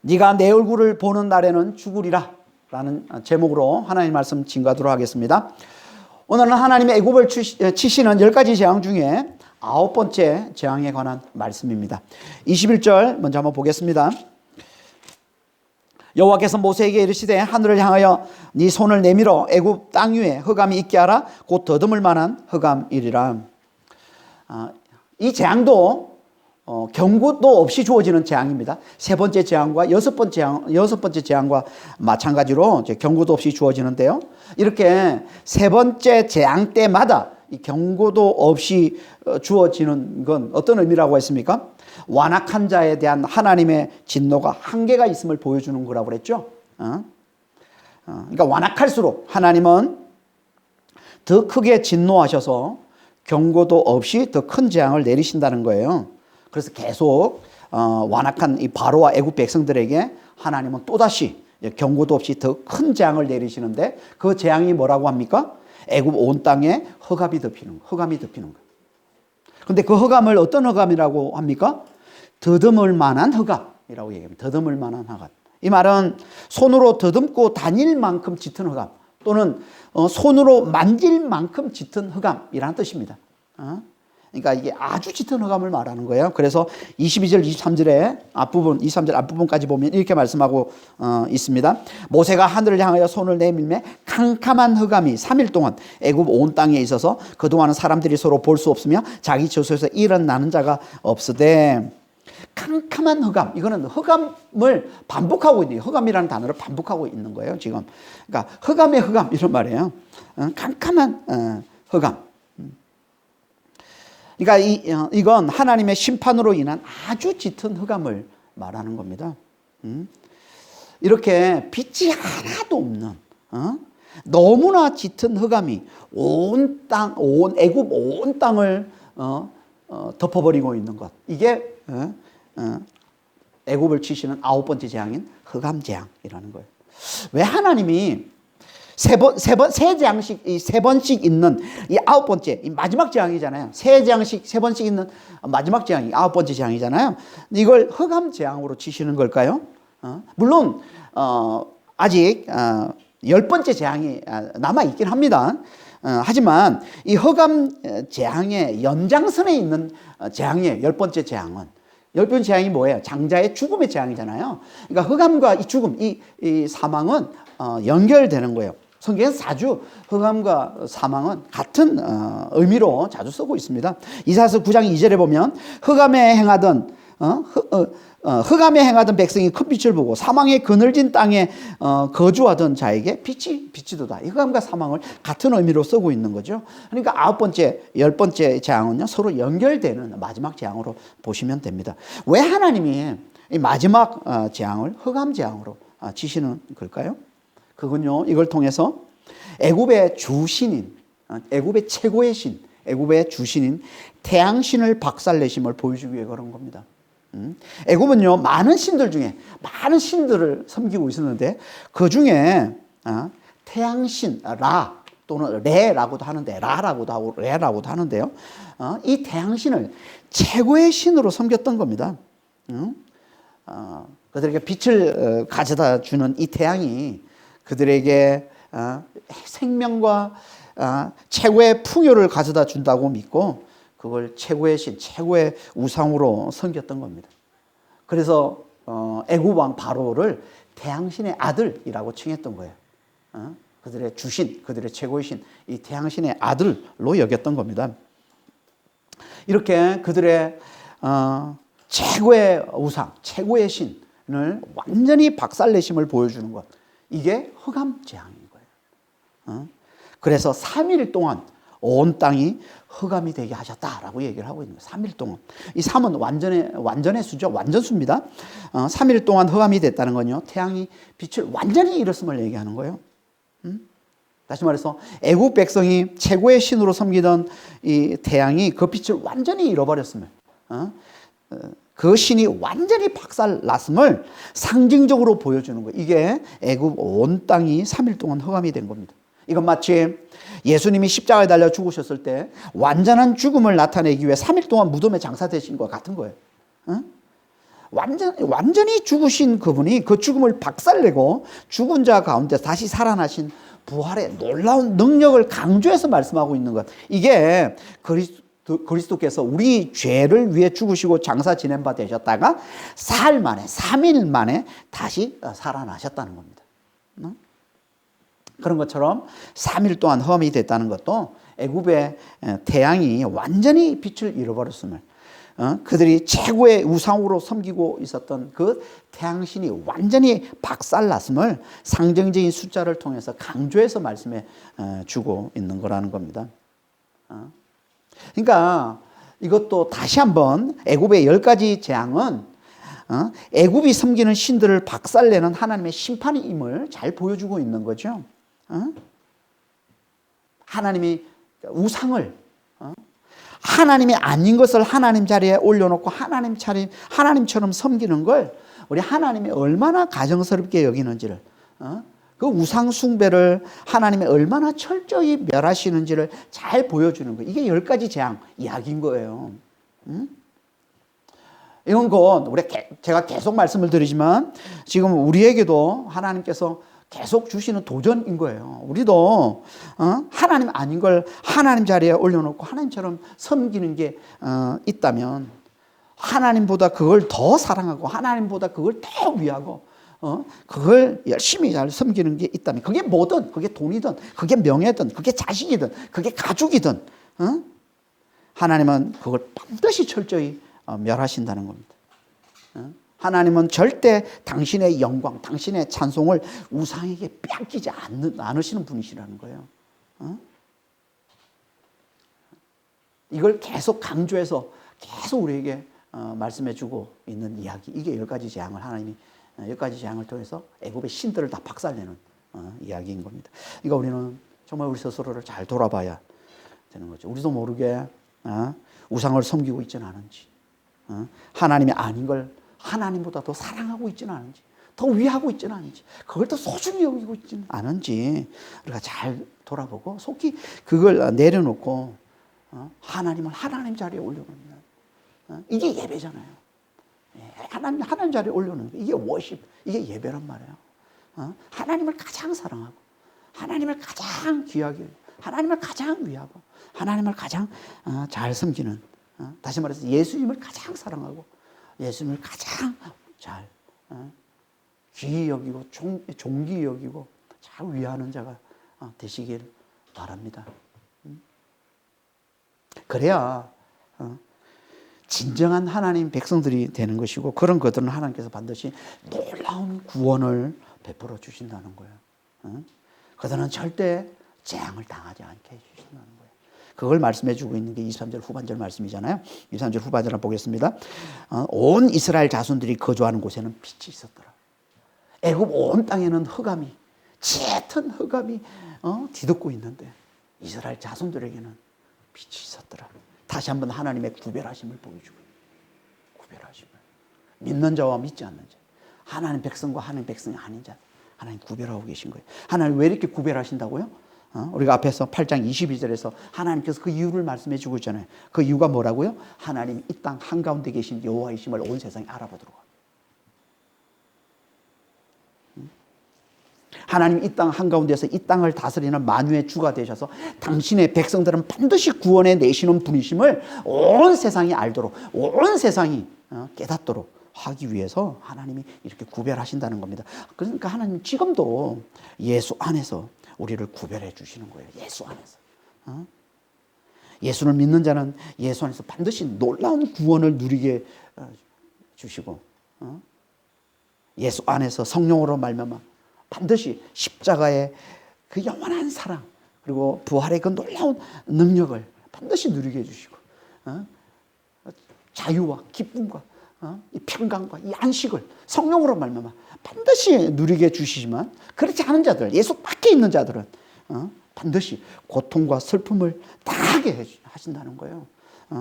네가 내 얼굴을 보는 날에는 죽으리라 라는 제목으로 하나님 말씀 증거하도록 하겠습니다. 오늘은 하나님의 애굽을 치시는 10가지 재앙 중에 9번째 재앙에 관한 말씀입니다. 21절 먼저 한번 보겠습니다. 여호와께서 모세에게 이르시되 하늘을 향하여 네 손을 내밀어 애굽 땅 위에 흑암이 있게 하라. 곧 더듬을 만한 흑암이리라. 이 재앙도 경고도 없이 주어지는 재앙입니다. 세 번째 재앙과 여섯 번째 재앙과 마찬가지로 경고도 없이 주어지는데요. 이렇게 세 번째 재앙 때마다 이 경고도 없이 주어지는 건 어떤 의미라고 했습니까? 완악한 자에 대한 하나님의 진노가 한계가 있음을 보여주는 거라고 그랬죠. 그러니까 완악할수록 하나님은 더 크게 진노하셔서 경고도 없이 더 큰 재앙을 내리신다는 거예요. 그래서 계속 완악한 이 바로와 애굽 백성들에게 하나님은 또다시 경고도 없이 더 큰 재앙을 내리시는데 그 재앙이 뭐라고 합니까? 애굽 온 땅에 흑암이 덮이는 거. 근데 그 흑암을 어떤 흑암이라고 합니까? 더듬을 만한 흑암이라고 얘기합니다. 더듬을 만한 흑암. 이 말은 손으로 더듬고 다닐 만큼 짙은 흑암 또는 손으로 만질 만큼 짙은 흑암이라는 뜻입니다. 그러니까 이게 아주 짙은 흑암을 말하는 거예요. 그래서 22절, 23절의 앞부분, 23절 앞부분까지 보면 이렇게 말씀하고 있습니다. 모세가 하늘을 향하여 손을 내밀매 캄캄한 흑암이 3일 동안 애굽 온 땅에 있어서 그동안은 사람들이 서로 볼 수 없으며 자기 저소에서 일어나는 자가 없으되. 캄캄한 흑암, 이거는 흑암을 반복하고 있는, 흑암이라는 단어를 반복하고 있는 거예요, 지금. 그러니까 흑암의 흑암, 이런 말이에요. 캄캄한 흑암. 그러니까 이건 하나님의 심판으로 인한 아주 짙은 흑암을 말하는 겁니다. 이렇게 빛이 하나도 없는, 너무나 짙은 흑암이 온 땅, 애굽 온 땅을 덮어버리고 있는 것. 이게 애굽을 치시는 9번째 재앙인 흑암 재앙이라는 거예요. 왜 하나님이 세 재앙씩, 세 번씩 있는 이 9번째, 이 마지막 재앙이잖아요. 세 재앙씩, 세 번씩 있는 마지막 재앙이 9번째 재앙이잖아요. 이걸 흑암 재앙으로 치시는 걸까요? 물론, 아직 10번째 재앙이 남아있긴 합니다. 하지만 이 흑암 재앙의 연장선에 있는 재앙이에요. 10번째 재앙은. 10번째 재앙이 뭐예요? 장자의 죽음의 재앙이잖아요. 그러니까 흑암과 이 죽음, 이 사망은 연결되는 거예요. 성경에서 자주 흑암과 사망은 같은 의미로 자주 쓰고 있습니다. 이사야서 9장 2절에 보면 흑암에 행하던 백성이 큰 빛을 보고 사망의 그늘진 땅에 거주하던 자에게 빛이 비치도다. 이 흑암과 사망을 같은 의미로 쓰고 있는 거죠. 그러니까 9번째, 10번째 재앙은요, 서로 연결되는 마지막 재앙으로 보시면 됩니다. 왜 하나님이 이 마지막 재앙을 흑암 재앙으로 치시는 걸까요? 그건요, 이걸 통해서 애굽의 주신인, 애굽의 최고의 신, 애굽의 주신인 태양신을 박살내심을 보여주기 위해 그런 겁니다. 애굽은요, 많은 신들 중에 많은 신들을 섬기고 있었는데 그 중에 태양신 라 또는 레라고도 하는데 라라고도 하고 레라고도 하는데요, 이 태양신을 최고의 신으로 섬겼던 겁니다. 그들에게 빛을 가져다 주는 이 태양이 그들에게 생명과 최고의 풍요를 가져다 준다고 믿고 그걸 최고의 신, 최고의 우상으로 섬겼던 겁니다. 그래서 애굽 왕 바로를 태양신의 아들이라고 칭했던 거예요. 그들의 주신, 그들의 최고의 신, 이 태양신의 아들로 여겼던 겁니다. 이렇게 그들의 최고의 우상, 최고의 신을 완전히 박살내심을 보여주는 것, 이게 흑암 재앙인 거예요. 그래서 3일 동안 온 땅이 흑암이 되게 하셨다라고 얘기를 하고 있는 거예요. 3일 동안. 이 3은 완전의 수죠. 완전수입니다. 3일 동안 흑암이 됐다는 건요, 태양이 빛을 완전히 잃었음을 얘기하는 거예요. 다시 말해서 애굽 백성이 최고의 신으로 섬기던 이 태양이 그 빛을 완전히 잃어버렸음을, 그 신이 완전히 박살났음을 상징적으로 보여주는 거예요. 이게 애굽 온 땅이 3일 동안 흑암이 된 겁니다. 이건 마치 예수님이 십자가에 달려 죽으셨을 때 완전한 죽음을 나타내기 위해 3일 동안 무덤에 장사되신 것 같은 거예요. 완전히 죽으신 그분이 그 죽음을 박살내고 죽은 자 가운데 다시 살아나신 부활의 놀라운 능력을 강조해서 말씀하고 있는 것. 이게 그리스도께서 우리 죄를 위해 죽으시고 장사 지낸 바 되셨다가 사흘 만에, 3일 만에 다시 살아나셨다는 겁니다. 그런 것처럼 3일 동안 험이 됐다는 것도 애굽의 태양이 완전히 빛을 잃어버렸음을, 그들이 최고의 우상으로 섬기고 있었던 그 태양신이 완전히 박살났음을 상징적인 숫자를 통해서 강조해서 말씀해 주고 있는 거라는 겁니다. 그러니까 이것도 다시 한번 애굽의 10가지 재앙은 애굽이 섬기는 신들을 박살내는 하나님의 심판임을 잘 보여주고 있는 거죠. 하나님이 우상을, 하나님이 아닌 것을 하나님 자리에 올려놓고 하나님처럼 섬기는 걸 우리 하나님이 얼마나 가정스럽게 여기는지를, 그 우상 숭배를 하나님이 얼마나 철저히 멸하시는지를 잘 보여주는 거예요. 이게 10가지 재앙 이야기인 거예요. 이건 제가 계속 말씀을 드리지만 지금 우리에게도 하나님께서 계속 주시는 도전인 거예요. 우리도 하나님 아닌 걸 하나님 자리에 올려놓고 하나님처럼 섬기는 게 있다면 하나님보다 그걸 더 사랑하고 하나님보다 그걸 더 위하고 그걸 열심히 잘 섬기는 게 있다면, 그게 뭐든, 그게 돈이든 그게 명예든 그게 자식이든 그게 가족이든 하나님은 그걸 반드시 철저히 멸하신다는 겁니다. 하나님은 절대 당신의 영광, 당신의 찬송을 우상에게 뺏기지 않으시는 분이시라는 거예요. 이걸 계속 강조해서 계속 우리에게 말씀해 주고 있는 이야기. 이게 10가지 재앙을 하나님이 10가지 재앙을 통해서 애굽의 신들을 다 박살내는 이야기인 겁니다. 그러니까 우리는 정말 우리 스스로를 잘 돌아봐야 되는 거죠. 우리도 모르게 우상을 섬기고 있지는 않은지, 하나님이 아닌 걸 하나님보다 더 사랑하고 있지는 않은지, 더 위하고 있지는 않은지, 그걸 더 소중히 여기고 있지는 않은지 우리가 잘 돌아보고 속히 그걸 내려놓고 하나님을 하나님 자리에 올려놓는, 이게 예배잖아요. 하나님 자리에 올려놓는 거, 이게 워십, 이게 예배란 말이에요. 하나님을 가장 사랑하고 하나님을 가장 귀하게, 하나님을 가장 위하고 하나님을 가장 잘 섬기는, 다시 말해서 예수님을 가장 사랑하고 예수님을 가장 잘 귀히 여기고 존귀히 여기고 잘 위하는 자가 되시길 바랍니다. 그래야 진정한 하나님 백성들이 되는 것이고, 그런 것들은 하나님께서 반드시 놀라운 구원을 베풀어 주신다는 거예요. 그들은 절대 재앙을 당하지 않게 해주신다는 거예요. 그걸 말씀해 주고 있는 게 23절 후반절 말씀이잖아요. 23절 후반절을 보겠습니다. 온 이스라엘 자손들이 거주하는 곳에는 빛이 있었더라. 애굽 온 땅에는 흑암이, 짙은 흑암이 뒤덮고 있는데 이스라엘 자손들에게는 빛이 있었더라. 다시 한번 하나님의 구별하심을 보여주고, 구별하심을, 믿는 자와 믿지 않는 자, 하나님 백성과 하나님 백성이 아닌 자, 하나님 구별하고 계신 거예요. 하나님 왜 이렇게 구별하신다고요? 우리가 앞에서 8장 22절에서 하나님께서 그 이유를 말씀해 주고 있잖아요. 그 이유가 뭐라고요? 하나님이 이 땅 한가운데 계신 여호와이심을 온 세상이 알아보도록. 하나님 이 땅 한가운데서 이 땅을 다스리는 만유의 주가 되셔서 당신의 백성들은 반드시 구원해 내시는 분이심을 온 세상이 알도록, 온 세상이 깨닫도록 하기 위해서 하나님이 이렇게 구별하신다는 겁니다. 그러니까 하나님 지금도 예수 안에서 우리를 구별해 주시는 거예요. 예수 안에서. 예수를 믿는 자는 예수 안에서 반드시 놀라운 구원을 누리게 주시고, 예수 안에서 성령으로 말미암아 반드시 십자가의 그 영원한 사랑, 그리고 부활의 그 놀라운 능력을 반드시 누리게 해주시고, 자유와 기쁨과 이 평강과 이 안식을 성령으로 말미암아 반드시 누리게 해주시지만, 그렇지 않은 자들, 예수 밖에 있는 자들은 반드시 고통과 슬픔을 당하게 하신다는 거예요.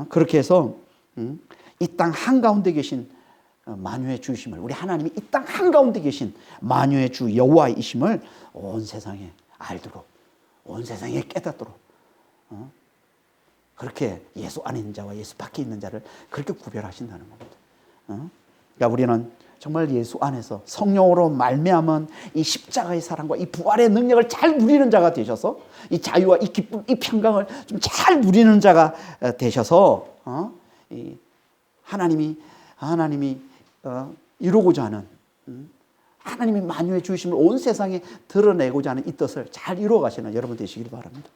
그렇게 해서 이 땅 한가운데 계신 만유의 주이심을, 우리 하나님이 이 땅 한가운데 계신 만유의 주 여호와이심을 온 세상에 알도록, 온 세상에 깨닫도록, 그렇게 예수 안에 있는 자와 예수 밖에 있는 자를 그렇게 구별하신다는 겁니다. 그러니까 우리는 정말 예수 안에서 성령으로 말미암은 이 십자가의 사랑과 이 부활의 능력을 잘 누리는 자가 되셔서 이 자유와 이 기쁨, 이 평강을 좀 잘 누리는 자가 되셔서 이 하나님이 이루고자 하는 하나님이 만유의 주심을 온 세상에 드러내고자 하는 이 뜻을 잘 이루어 가시는 여러분 되시길 바랍니다.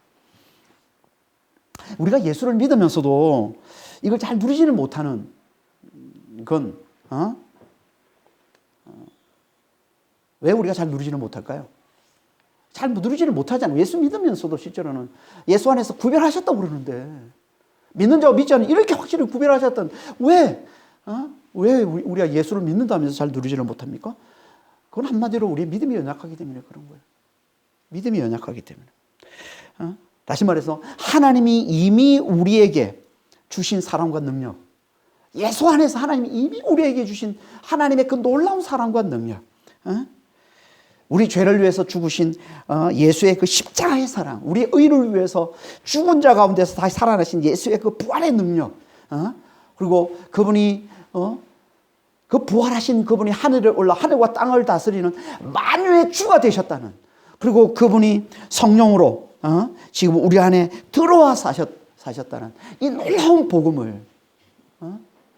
우리가 예수를 믿으면서도 이걸 잘 누리지는 못하는 건 왜 우리가 잘 누리지는 못할까요? 잘 누리지는 못하잖아요. 예수 믿으면서도 실제로는 예수 안에서 구별하셨다고 그러는데 믿는 자와 믿지 않는 이렇게 확실히 구별하셨던 왜 우리가 예수를 믿는다면서 잘 누리지는 못합니까? 그건 한마디로 우리의 믿음이 연약하기 때문에 그런 거예요. 믿음이 연약하기 때문에. 다시 말해서 하나님이 이미 우리에게 주신 사랑과 능력, 예수 안에서 하나님이 이미 우리에게 주신 하나님의 그 놀라운 사랑과 능력, 우리 죄를 위해서 죽으신 예수의 그 십자가의 사랑, 우리의 의를 위해서 죽은 자 가운데서 다시 살아나신 예수의 그 부활의 능력, 그리고 그분이 그 부활하신 그분이 하늘에 올라 하늘과 땅을 다스리는 만유의 주가 되셨다는, 그리고 그분이 성령으로 지금 우리 안에 들어와 사셨다는 이 놀라운 복음을,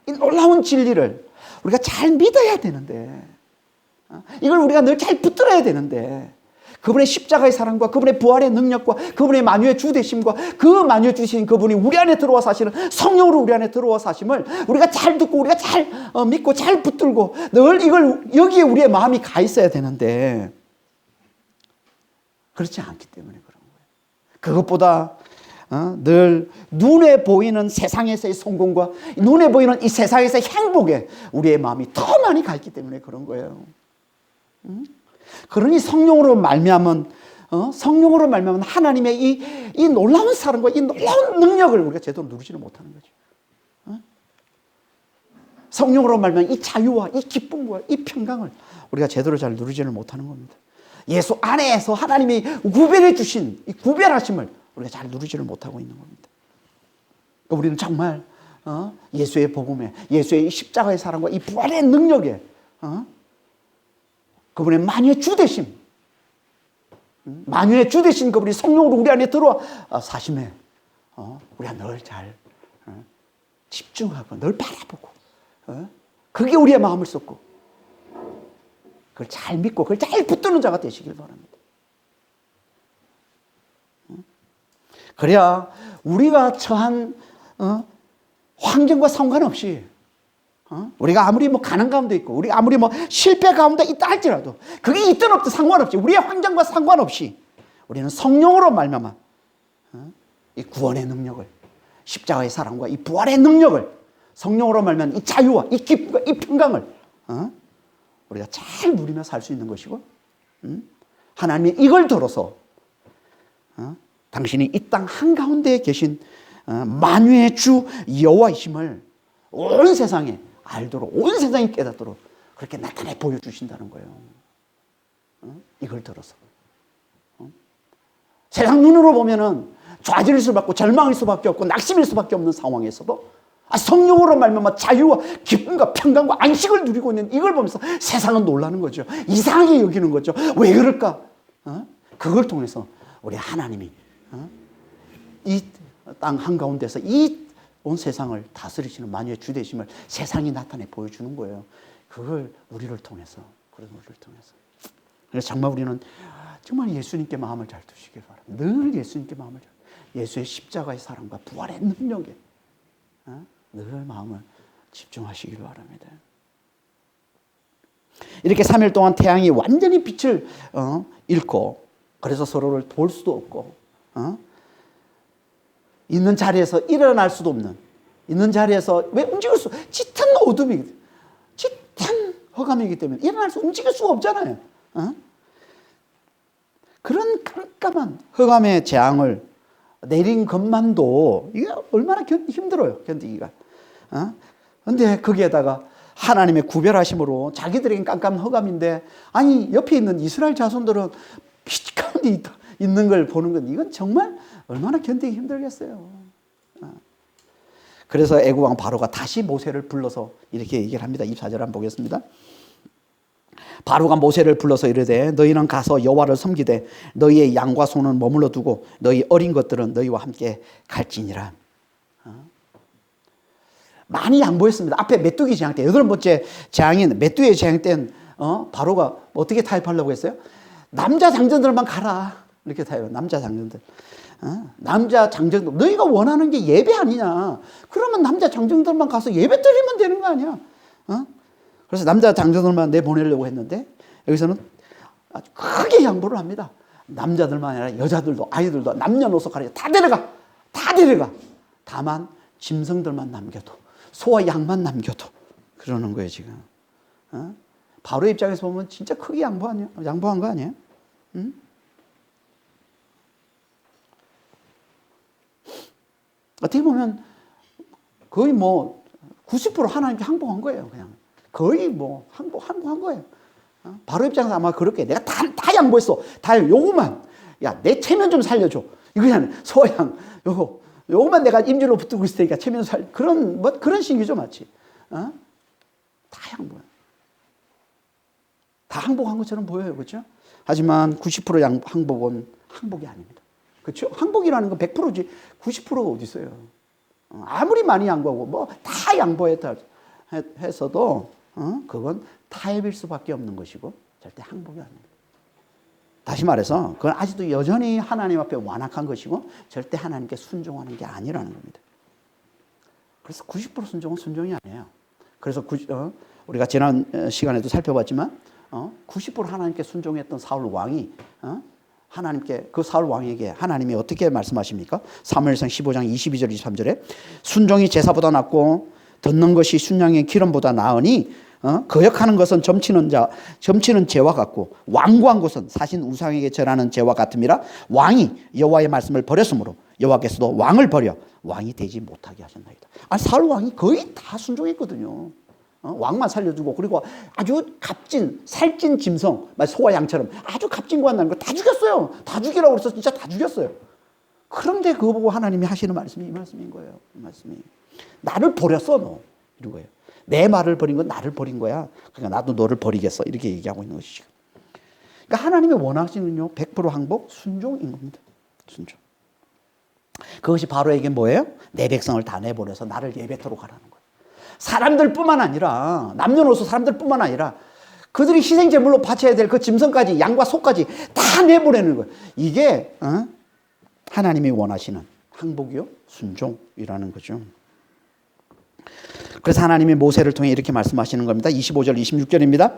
이 놀라운 진리를 우리가 잘 믿어야 되는데, 이걸 우리가 늘 잘 붙들어야 되는데, 그분의 십자가의 사랑과 그분의 부활의 능력과 그분의 만유의 주 되심과 그 만유의 주신 그분이 우리 안에 들어와 사시는 성령으로 우리 안에 들어와 사심을 우리가 잘 듣고 우리가 잘 믿고 잘 붙들고 늘 이걸 여기에 우리의 마음이 가 있어야 되는데 그렇지 않기 때문에 그런 거예요. 그것보다 늘 눈에 보이는 세상에서의 성공과 눈에 보이는 이 세상에서의 행복에 우리의 마음이 더 많이 가 있기 때문에 그런 거예요. 그러니 성령으로 말미암은 하나님의 이 놀라운 사랑과 이 놀라운 능력을 우리가 제대로 누리지는 못하는 거죠. 성령으로 말미암은 이 자유와 이 기쁨과 이 평강을 우리가 제대로 잘 누리지는 못하는 겁니다. 예수 안에서 하나님이 구별해 주신 이 구별하심을 우리가 잘 누리지를 못하고 있는 겁니다. 그러니까 우리는 정말 예수의 복음에, 예수의 십자가의 사랑과 이 부활의 능력에, 그분의 만유의 주 되심, 만유의 주 되신 그분이 성령으로 우리 안에 들어와 사심에 우리가 늘 잘 집중하고 늘 바라보고 그게 우리의 마음을 쏟고 그걸 잘 믿고 그걸 잘 붙드는 자가 되시길 바랍니다. 그래야 우리가 처한 환경과 상관없이 우리가 아무리 가난 가운데 있고 우리가 아무리 실패 가운데 있다 할지라도 그게 있든 없든 상관없이 우리의 환경과 상관없이 우리는 성령으로 말미암아 이 구원의 능력을, 십자가의 사랑과 이 부활의 능력을, 성령으로 말미암아 이 자유와 이 기쁨과 이 평강을 우리가 잘 누리며 살 수 있는 것이고, 하나님이 이걸 들어서 당신이 이 땅 한가운데에 계신 만유의 주 여호와이심을 온 세상에 알도록, 온 세상이 깨닫도록 그렇게 나타내 보여주신다는 거예요. 이걸 들어서 세상 눈으로 보면은 좌절일 수밖에 없고 절망일 수밖에 없고 낙심일 수밖에 없는 상황에서도 성령으로 말미암아 자유와 기쁨과 평강과 안식을 누리고 있는 이걸 보면서 세상은 놀라는 거죠. 이상하게 여기는 거죠. 왜 그럴까? 그걸 통해서 우리 하나님이 이 땅 한가운데서 이 온 세상을 다스리시는 만유의 주 되심을 세상이 나타내 보여주는 거예요. 그걸 우리를 통해서, 그런 우리를 통해서. 그래서 정말 우리는 정말 예수님께 마음을 잘 두시길 바랍니다. 늘 예수님께 마음을 잘, 예수의 십자가의 사랑과 부활의 능력에 늘 마음을 집중하시길 바랍니다. 이렇게 3일 동안 태양이 완전히 빛을 잃고 그래서 서로를 볼 수도 없고 있는 자리에서 일어날 수도 없는, 있는 자리에서 왜 움직일 수, 짙은 어둠이, 짙은 흑암이기 때문에 일어날 수, 움직일 수가 없잖아요. 그런 깜깜한 흑암의 재앙을 내린 것만도 이게 얼마나 힘들어요, 견디기가. 근데 거기에다가 하나님의 구별하심으로 자기들에겐 깜깜한 흑암인데, 아니 옆에 있는 이스라엘 자손들은 빛 가운데 있는 걸 보는 건 이건 정말 얼마나 견디기 힘들겠어요. 그래서 애굽 왕 바로가 다시 모세를 불러서 이렇게 얘기를 합니다. 24절 한번 보겠습니다. 바로가 모세를 불러서 이르되 너희는 가서 여호와를 섬기되 너희의 양과 소는 머물러 두고 너희 어린 것들은 너희와 함께 갈지니라. 많이 양보했습니다. 앞에 메뚜기 재앙 때, 8번째 재앙인 메뚜기의 재앙 때는 바로가 어떻게 타협하려고 했어요? 남자 장정들만 가라. 이렇게 타협해요. 남자 장정들. 남자 장정들. 너희가 원하는 게 예배 아니냐. 그러면 남자 장정들만 가서 예배 드리면 되는 거 아니야. 그래서 남자 장정들만 내보내려고 했는데 여기서는 아주 크게 양보를 합니다. 남자들만 아니라 여자들도 아이들도 남녀노소 가리지 다 데려가. 다 데려가. 다만 짐승들만 남겨도 소와 양만 남겨도 그러는 거예요 지금. 바로 입장에서 보면 진짜 크게 양보한 거 아니에요? 응? 어떻게 보면 거의 90% 하나님께 항복한 거예요. 그냥 거의 항복한 거예요. 바로 입장에서 아마 그렇게 내가 다 양보했어. 다 요거만 야 내 체면 좀 살려줘. 이거 그냥 소양 요거만 내가 임질로 붙들고 있을 테니까 체면 그런 식이죠 마치. 다 양보야. 다 항복한 것처럼 보여요, 그렇죠? 하지만 90% 항복은 항복이 아닙니다. 그렇죠? 항복이라는 건 100%지 90%가 어디 있어요? 아무리 많이 양보하고 다 양보했다 했어도 그건 타협일 수밖에 없는 것이고 절대 항복이 아닙니다. 다시 말해서 그건 아직도 여전히 하나님 앞에 완악한 것이고 절대 하나님께 순종하는 게 아니라는 겁니다. 그래서 90% 순종은 순종이 아니에요. 그래서 우리가 지난 시간에도 살펴봤지만 90% 하나님께 순종했던 사울 왕이 하나님께 그 사울 왕에게 하나님이 어떻게 말씀하십니까? 사무엘상 15장 22절 23절에 순종이 제사보다 낫고 듣는 것이 순양의 기름보다 나으니 거역하는 것은 점치는 죄와 같고 완고한 것은 사신 우상에게 절하는 죄와 같음이라 왕이 여호와의 말씀을 버렸으므로 여호와께서도 왕을 버려 왕이 되지 못하게 하셨나이다. 사울 왕이 거의 다 순종했거든요. 왕만 살려주고 그리고 아주 살찐 짐승 소와 양처럼 아주 값진고 거 다 죽였어요. 다 죽이라고 그래서 진짜 다 죽였어요. 그런데 그거 보고 하나님이 하시는 말씀이 이 말씀인 거예요. 이 말씀이 나를 버렸어 너 이런 거예요. 내 말을 버린 건 나를 버린 거야. 그러니까 나도 너를 버리겠어 이렇게 얘기하고 있는 것이죠. 그러니까 하나님의 원하시는요 100% 항복 순종인 겁니다. 순종. 그것이 바로에게 뭐예요? 내 백성을 다 내보내서 나를 예배토록 하라는 거예요. 사람들뿐만 아니라 남녀노소 사람들뿐만 아니라 그들이 희생제물로 바쳐야 될 그 짐승까지 양과 소까지 다 내보내는 거예요. 이게 하나님이 원하시는 항복이요 순종이라는 거죠. 그래서 하나님이 모세를 통해 이렇게 말씀하시는 겁니다. 25절 26절입니다.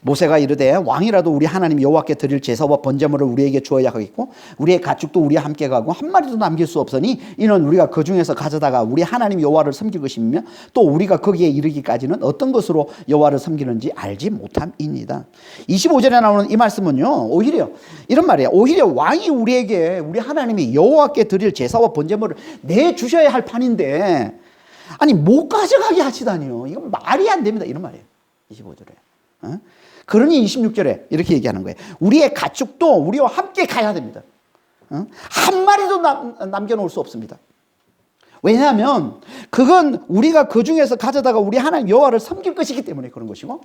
모세가 이르되 왕이라도 우리 하나님 여호와께 드릴 제사와 번제물을 우리에게 주어야 하겠고 우리의 가축도 우리와 함께 가고 한 마리도 남길 수 없으니 이는 우리가 그 중에서 가져다가 우리 하나님 여호와를 섬길 것이며 또 우리가 거기에 이르기까지는 어떤 것으로 여호와를 섬기는지 알지 못함이니이다. 25절에 나오는 이 말씀은요 오히려 이런 말이에요. 오히려 왕이 우리에게 우리 하나님이 여호와께 드릴 제사와 번제물을 내주셔야 할 판인데 아니 못 가져가게 하시다니요. 이건 말이 안 됩니다. 이런 말이에요. 25절에. 그러니 26절에 이렇게 얘기하는 거예요. 우리의 가축도 우리와 함께 가야 됩니다. 한 마리도 남겨놓을 수 없습니다. 왜냐하면 그건 우리가 그 중에서 가져다가 우리 하나님 여호와를 섬길 것이기 때문에 그런 것이고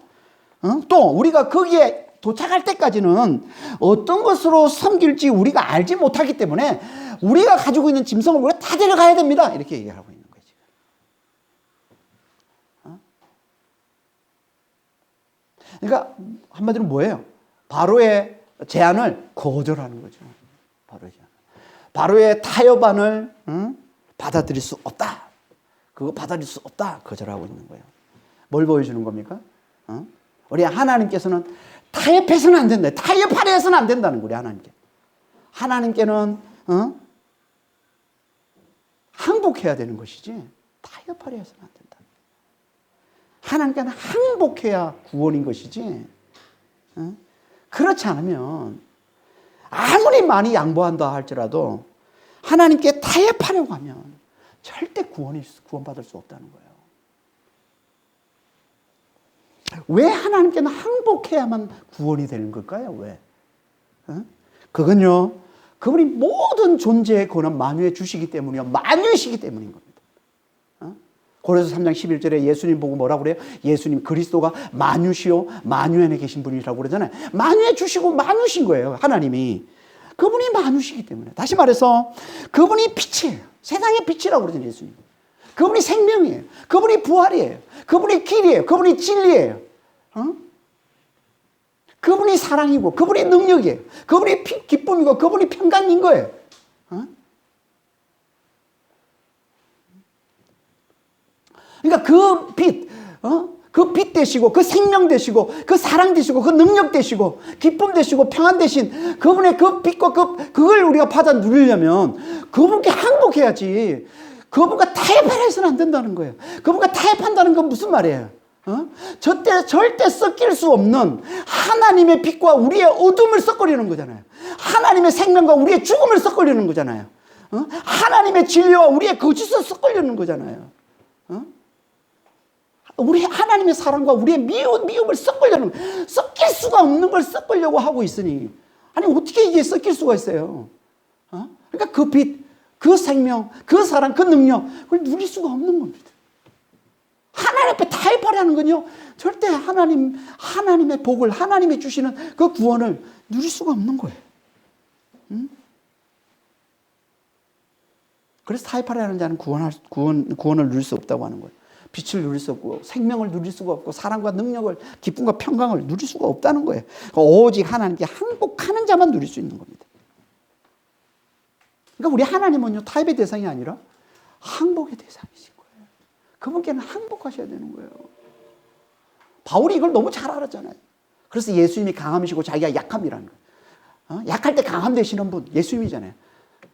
또 우리가 거기에 도착할 때까지는 어떤 것으로 섬길지 우리가 알지 못하기 때문에 우리가 가지고 있는 짐승을 우리가 다 데려가야 됩니다. 이렇게 얘기하고 있는 거예요. 그러니까 한마디로 뭐예요? 바로의 제안을 거절하는 거죠. 바로의 타협안을 받아들일 수 없다. 그거 받아들일 수 없다. 거절하고 있는 거예요. 뭘 보여주는 겁니까? 우리 하나님께서는 타협해서는 안 된다. 타협하려 해서는 안 된다는 거예요. 하나님께. 하나님께는 항복해야 되는 것이지 타협하려 해서는 안 된다. 하나님께는 항복해야 구원인 것이지 그렇지 않으면 아무리 많이 양보한다 할지라도 하나님께 타협하려고 하면 절대 구원받을 수 없다는 거예요. 왜 하나님께는 항복해야만 구원이 되는 걸까요? 왜? 그건요 그분이 모든 존재의 권한 만유해 주시기 때문이요 만유이시기 때문인 겁니다. 고린도서 3장 11절에 예수님 보고 뭐라고 그래요? 예수님 그리스도가 만유시요 만유 안에 계신 분이라고 그러잖아요. 만유해 주시고 만유신 거예요. 하나님이. 그분이 만유시기 때문에. 다시 말해서 그분이 빛이에요. 세상의 빛이라고 그러잖아요. 예수님. 그분이 생명이에요. 그분이 부활이에요. 그분이 길이에요. 그분이 진리예요. 그분이 사랑이고 그분이 능력이에요. 그분이 기쁨이고 그분이 평강인 거예요. 그러니까 그 빛, 그 빛 되시고, 그 생명 되시고, 그 사랑 되시고, 그 능력 되시고, 기쁨 되시고, 평안 되신 그분의 그 빛과 그걸 우리가 받아 누리려면 그분께 항복해야지. 그분과 타협해서는 안 된다는 거예요. 그분과 타협한다는 건 무슨 말이에요? 절대 섞일 수 없는 하나님의 빛과 우리의 어둠을 섞으려는 거잖아요. 하나님의 생명과 우리의 죽음을 섞으려는 거잖아요. 하나님의 진리와 우리의 거짓을 섞으려는 거잖아요. 우리 하나님의 사랑과 우리의 미움을 섞으려는 거예요. 섞일 수가 없는 걸 섞으려고 하고 있으니 아니 어떻게 이게 섞일 수가 있어요? 그러니까 그 빛, 그 생명, 그 사랑, 그 능력 그걸 누릴 수가 없는 겁니다. 하나님 앞에 타협하려는 건요 절대 하나님의 복을 하나님이 주시는 그 구원을 누릴 수가 없는 거예요. 그래서 타협하려는 자는 구원을 누릴 수 없다고 하는 거예요. 빛을 누릴 수 없고 생명을 누릴 수가 없고 사랑과 능력을 기쁨과 평강을 누릴 수가 없다는 거예요. 오직 하나님께 항복하는 자만 누릴 수 있는 겁니다. 그러니까 우리 하나님은요 타협의 대상이 아니라 항복의 대상이신 거예요. 그분께는 항복하셔야 되는 거예요. 바울이 이걸 너무 잘 알았잖아요. 그래서 예수님이 강함이시고 자기가 약함이라는 거예요. 약할 때 강함 되시는 분 예수님이잖아요.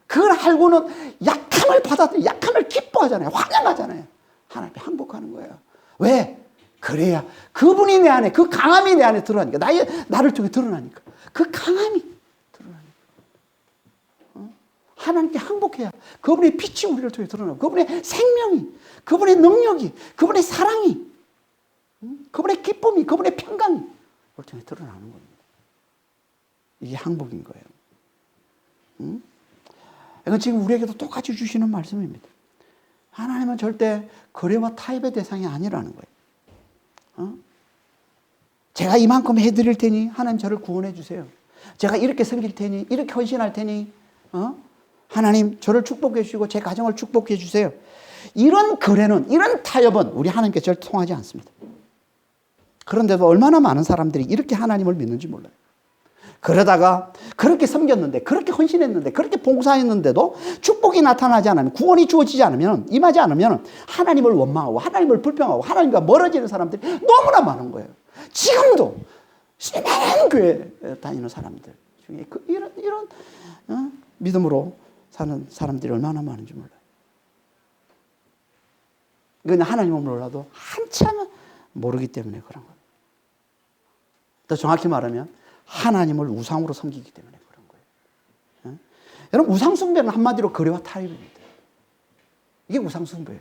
그걸 알고는 약함을 받아들여 약함을 기뻐하잖아요. 환영하잖아요. 하나님께 항복하는 거예요. 왜? 그래야 그분이 내 안에 그 강함이 내 안에 드러나니까 나를 통해 드러나니까 그 강함이 드러나니까 하나님께 항복해야 그분의 빛이 우리를 통해 드러나고 그분의 생명이 그분의 능력이 그분의 사랑이 그분의 기쁨이 그분의 평강이 우리를 통해 드러나는 겁니다. 이게 항복인 거예요. 이건 지금 우리에게도 똑같이 주시는 말씀입니다. 하나님은 절대 거래와 타협의 대상이 아니라는 거예요. 제가 이만큼 해드릴 테니 하나님 저를 구원해 주세요. 제가 이렇게 섬길 테니 이렇게 헌신할 테니 하나님 저를 축복해 주시고 제 가정을 축복해 주세요. 이런 거래는 이런 타협은 우리 하나님께 절대 통하지 않습니다. 그런데도 얼마나 많은 사람들이 이렇게 하나님을 믿는지 몰라요. 그러다가 그렇게 섬겼는데 그렇게 헌신했는데 그렇게 봉사했는데도 축복이 나타나지 않으면 구원이 주어지지 않으면 임하지 않으면 하나님을 원망하고 하나님을 불평하고 하나님과 멀어지는 사람들이 너무나 많은 거예요. 지금도 수많은 교회 다니는 사람들 중에 이런 믿음으로 사는 사람들이 얼마나 많은지 몰라요. 이건 하나님을 몰라도 한참 모르기 때문에 그런 거예요. 더 정확히 말하면 하나님을 우상으로 섬기기 때문에 그런 거예요. 여러분 우상 숭배는 한마디로 거래와 타협입니다. 이게 우상 숭배예요.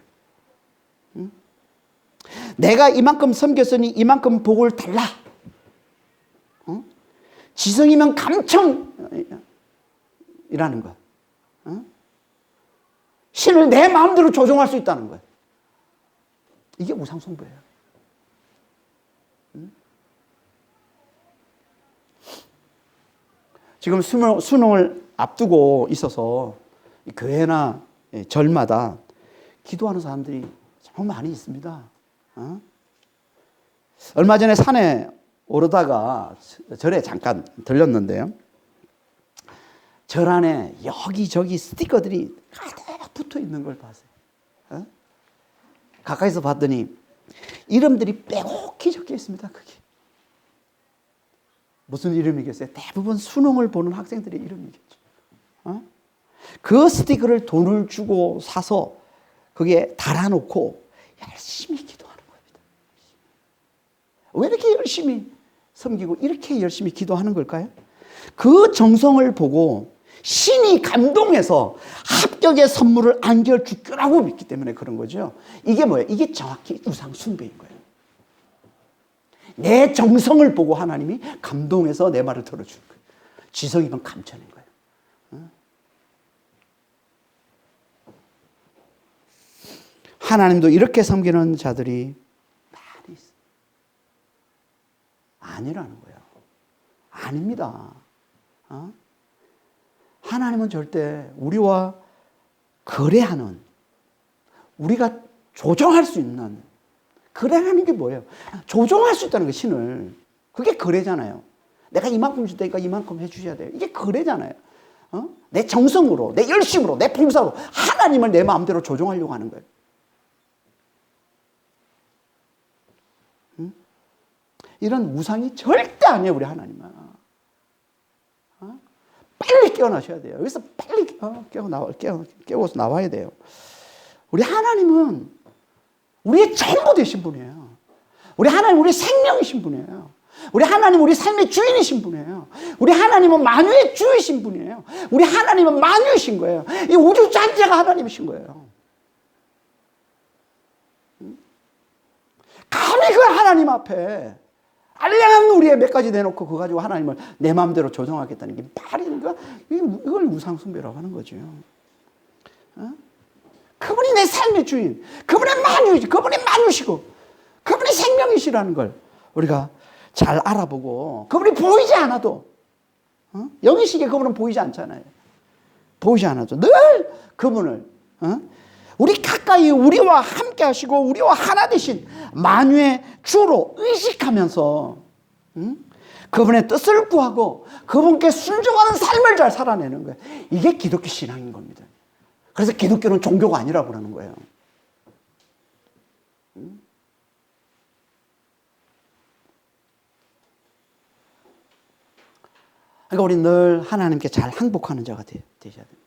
내가 이만큼 섬겼으니 이만큼 복을 달라. 지성이면 감청이라는 것. 신을 내 마음대로 조종할 수 있다는 거예요. 이게 우상 숭배예요. 지금 수능을 앞두고 있어서 교회나 절마다 기도하는 사람들이 정말 많이 있습니다. 얼마 전에 산에 오르다가 절에 잠깐 들렸는데요. 절 안에 여기저기 스티커들이 가득 붙어 있는 걸 봤어요. 가까이서 봤더니 이름들이 빼곡히 적혀 있습니다. 그게. 무슨 이름이겠어요? 대부분 수능을 보는 학생들의 이름이겠죠. 그 스티커를 돈을 주고 사서 거기에 달아놓고 열심히 기도하는 겁니다. 왜 이렇게 열심히 섬기고 이렇게 열심히 기도하는 걸까요? 그 정성을 보고 신이 감동해서 합격의 선물을 안겨줄 거라고 믿기 때문에 그런 거죠. 이게 뭐예요? 이게 정확히 우상 숭배인 거예요. 내 정성을 보고 하나님이 감동해서 내 말을 들어주는 거예요. 지성이면 감천인 거예요. 하나님도 이렇게 섬기는 자들이 많이 있어요. 아니라는 거예요. 아닙니다. 하나님은 절대 우리와 거래하는, 우리가 조종할 수 있는, 거래라는 게 뭐예요? 조종할 수 있다는 거, 신을. 그게 거래잖아요. 내가 이만큼 줄 테니까 이만큼 해주셔야 돼요. 이게 거래잖아요. 내 정성으로, 내 열심으로, 내 봉사로 하나님을 내 마음대로 조종하려고 하는 거예요. 이런 우상이 절대 아니에요, 우리 하나님은. 빨리 깨어나셔야 돼요. 여기서 빨리 깨워서 나와야 돼요. 우리 하나님은 우리의 전부 되신 분이에요. 우리 하나님 우리 생명이신 분이에요. 우리 하나님 우리 삶의 주인이신 분이에요. 우리 하나님은 만유의 주이신 분이에요. 우리 하나님은 만유이신 거예요. 이 우주 전체가 하나님이신 거예요. 감히 그 하나님 앞에 알량한 우리의 몇 가지 내놓고 그거 가지고 하나님을 내 마음대로 조정하겠다는 게 말인가? 이걸 우상숭배라고 하는 거죠. 그분이 내 삶의 주인, 그분의 만유이시, 그분이 만유시고, 그분이 생명이시라는 걸 우리가 잘 알아보고, 그분이 보이지 않아도, 영이시기에 그분은 보이지 않잖아요. 보이지 않아도 늘 그분을, 우리 가까이 우리와 함께 하시고 우리와 하나 되신 만유의 주로 의식하면서 그분의 뜻을 구하고 그분께 순종하는 삶을 잘 살아내는 거예요. 이게 기독교 신앙인 겁니다. 그래서 기독교는 종교가 아니라고 그러는 거예요. 그러니까 우리 늘 하나님께 잘 항복하는 자가 되셔야 돼요.